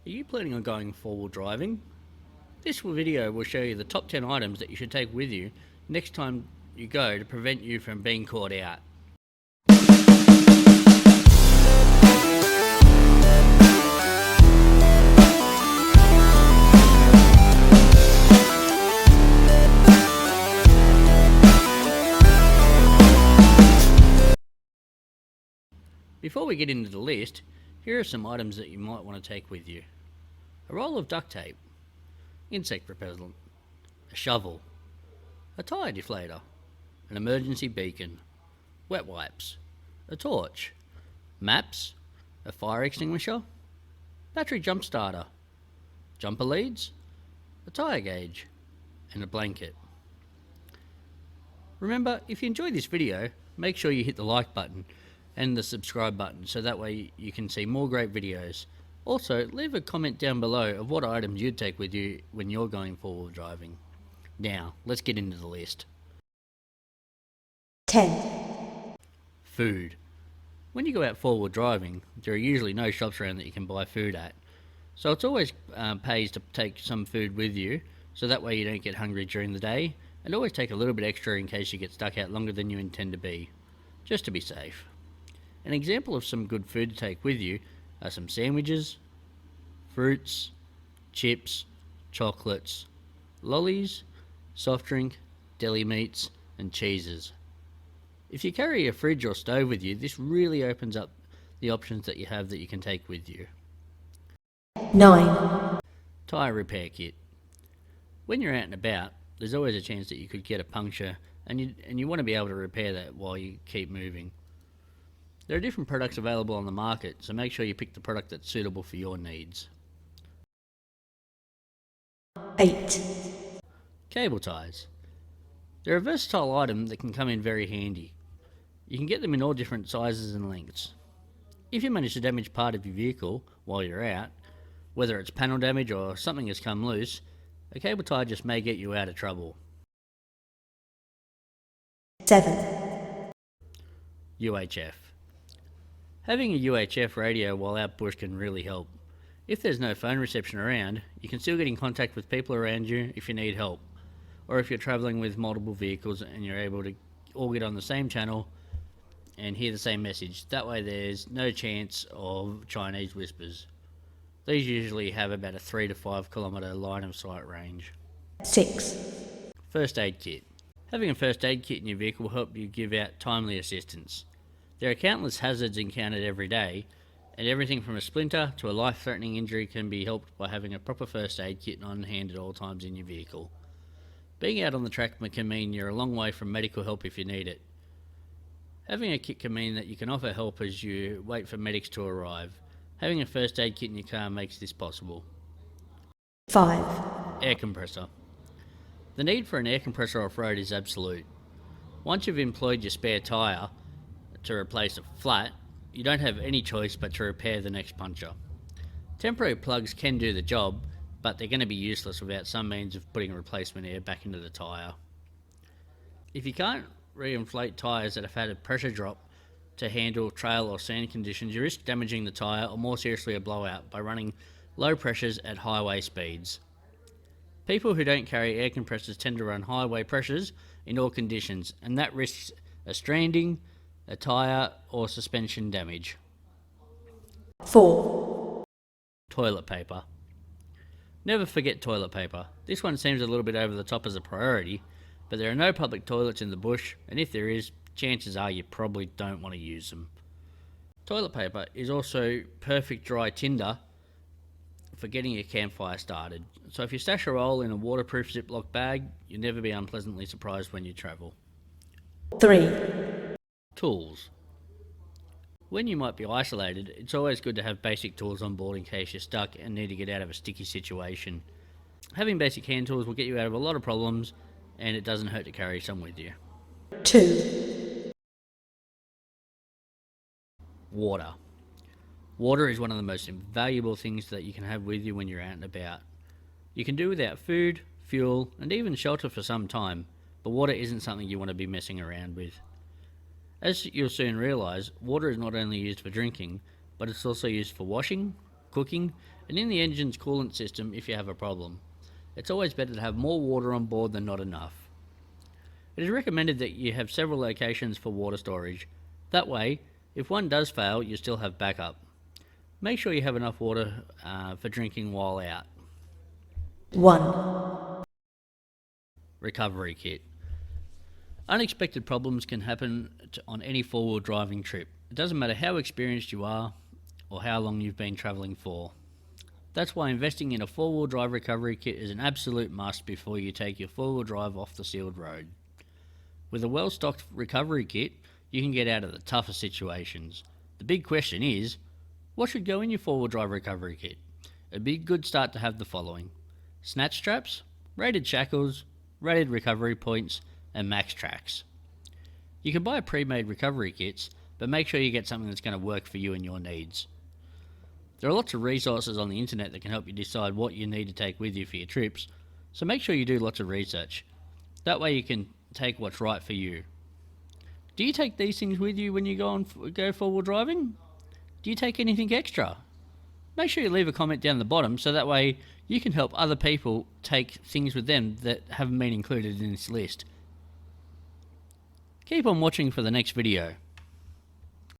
Are you planning on going four-wheel driving? This video will show you the top 10 items that you should take with you next time you go to prevent you from being caught out. Before we get into the list, here are some items that you might want to take with you. A roll of duct tape, insect repellent, a shovel, a tyre deflator, an emergency beacon, wet wipes, a torch, maps, a fire extinguisher, battery jump starter, jumper leads, a tyre gauge, and a blanket. Remember, if you enjoyed this video, make sure you hit the like button and the subscribe button so that way you can see more great videos. Also, leave a comment down below of what items you'd take with you when you're going four-wheel driving. Now, let's get into the list. 10. Food. When you go out four-wheel driving, there are usually no shops around that you can buy food at. So it's always pays to take some food with you, so that way you don't get hungry during the day, and always take a little bit extra in case you get stuck out longer than you intend to be, just to be safe. An example of some good food to take with you are some sandwiches, fruits, chips, chocolates, lollies, soft drink, deli meats, and cheeses. If you carry a fridge or stove with you, this really opens up the options that you have that you can take with you. 9. Tyre repair kit. When you're out and about, there's always a chance that you could get a puncture, and you want to be able to repair that while you keep moving. There are different products available on the market, so make sure you pick the product that's suitable for your needs. 8. Cable ties. They're a versatile item that can come in very handy. You can get them in all different sizes and lengths. If you manage to damage part of your vehicle while you're out, whether it's panel damage or something has come loose, a cable tie just may get you out of trouble. 7. UHF. Having a UHF radio while out bush can really help. If there's no phone reception around, you can still get in contact with people around you if you need help, or if you're travelling with multiple vehicles and you're able to all get on the same channel and hear the same message. That way there's no chance of Chinese whispers. These usually have about a 3 to 5 kilometre line of sight range. 6. First aid kit. Having a first aid kit in your vehicle will help you give out timely assistance. There are countless hazards encountered every day, and everything from a splinter to a life-threatening injury can be helped by having a proper first aid kit on hand at all times in your vehicle. Being out on the track can mean you're a long way from medical help if you need it. Having a kit can mean that you can offer help as you wait for medics to arrive. Having a first aid kit in your car makes this possible. 5. Air compressor. The need for an air compressor off-road is absolute. Once you've employed your spare tyre to replace a flat, you don't have any choice but to repair the next puncture. Temporary plugs can do the job, but they're going to be useless without some means of putting replacement air back into the tyre. If you can't reinflate tyres that have had a pressure drop to handle trail or sand conditions, you risk damaging the tyre or more seriously a blowout by running low pressures at highway speeds. People who don't carry air compressors tend to run highway pressures in all conditions, and that risks a stranding, a tyre or suspension damage. 4. Toilet paper. Never forget toilet paper. This one seems a little bit over the top as a priority, but there are no public toilets in the bush, and if there is, chances are you probably don't want to use them. Toilet paper is also perfect dry tinder for getting your campfire started. So if you stash a roll in a waterproof Ziploc bag, you'll never be unpleasantly surprised when you travel. 3. Tools. When you might be isolated, it's always good to have basic tools on board in case you're stuck and need to get out of a sticky situation. Having basic hand tools will get you out of a lot of problems, and it doesn't hurt to carry some with you. 2. Water. Water is one of the most invaluable things that you can have with you when you're out and about. You can do without food, fuel, and even shelter for some time, but water isn't something you want to be messing around with. As you'll soon realise, water is not only used for drinking, but it's also used for washing, cooking, and in the engine's coolant system if you have a problem. It's always better to have more water on board than not enough. It is recommended that you have several locations for water storage. That way, if one does fail, you still have backup. Make sure you have enough water for drinking while out. 1. Recovery kit. Unexpected problems can happen on any four-wheel driving trip. It doesn't matter how experienced you are or how long you've been travelling for. That's why investing in a four-wheel drive recovery kit is an absolute must before you take your four-wheel drive off the sealed road. With a well-stocked recovery kit, you can get out of the toughest situations. The big question is, what should go in your four-wheel drive recovery kit? It'd be a good start to have the following: snatch straps, rated shackles, rated recovery points, and max tracks. You can buy pre-made recovery kits, but make sure you get something that's going to work for you and your needs. There are lots of resources on the internet that can help you decide what you need to take with you for your trips, so make sure you do lots of research. That way you can take what's right for you. Do you take these things with you when you go four-wheel driving? Do you take anything extra? Make sure you leave a comment down the bottom so that way you can help other people take things with them that haven't been included in this list. Keep on watching for the next video.